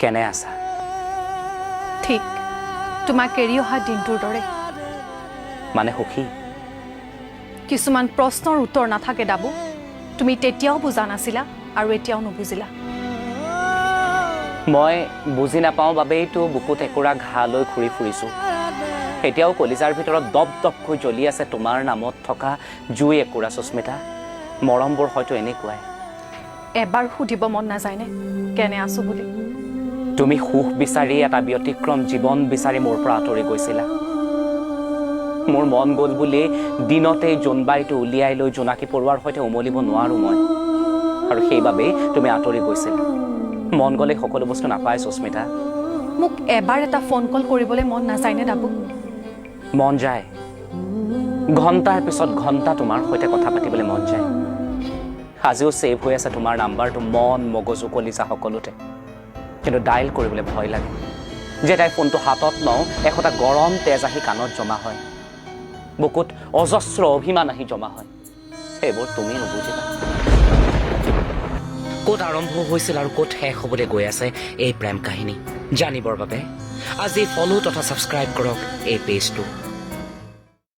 কেনে আছা ঠিক তোমাক এৰি অহা দিনটোৰ দৰে মানে সুখী কিছুমান প্ৰশ্নৰ উত্তৰ নাথাকে দাবু তুমি তেতিয়াও বুজা নাছিলা আৰু এতিয়াও নুবুজিলা মই বুজি নাপাওঁ বাবেইতো বুকুত একুৰা ঘাঁ লৈ ঘূৰি ফুৰিছোঁ এতিয়াও কলিজাৰ ভিতৰত দপ দপকৈ জ্বলি আছে তোমাৰ নামত থকা জুই একুৰা সুস্মিতা মৰমবোৰ হয়তো এনেকুৱাই এবাৰ সুধিব মন নাযায়নে কেনে আছো বুলি তুমি সুখ বিচাৰি এটা ব্যতিক্ৰম জীৱন বিচাৰি মোৰ পৰা আঁতৰি গৈছিলা মোৰ মন গ'ল বুলি দিনতেই জোনবাইটো উলিয়াই লৈ জোনাকী পৰুৱাৰ সৈতে উমলিব নোৱাৰোঁ মই আৰু সেইবাবেই তুমি আঁতৰি গৈছিলা মন গ'লে সকলো বস্তু নাপায় সুস্মিতা মোক এবাৰ এটা ফোন কল কৰিবলৈ মন নাযায়নে দাবু মন যায় ঘণ্টাৰ পিছত ঘণ্টা তোমাৰ সৈতে কথা পাতিবলৈ মন যায় আজিও ছেভ হৈ আছে তোমাৰ নাম্বাৰটো মন মগজু কলিজা সকলোতে কিন্তু ডাইল কৰিবলৈ ভয় লাগে যেতাই ফোনটো হাতত লওঁ এশটা গৰম তেজ আহি কাণত জমা হয় বুকুত অজস্ৰ অভিমান আহি জমা হয় সেইবোৰ তুমি নুবুজিবা ক'ত আৰম্ভ হৈছিল আৰু ক'ত শেষ হ'বলৈ গৈ আছে এই প্ৰেম কাহিনী জানিবৰ বাবে আজি ফলো তথা ছাবস্ক্ৰাইব কৰক এই পেজটো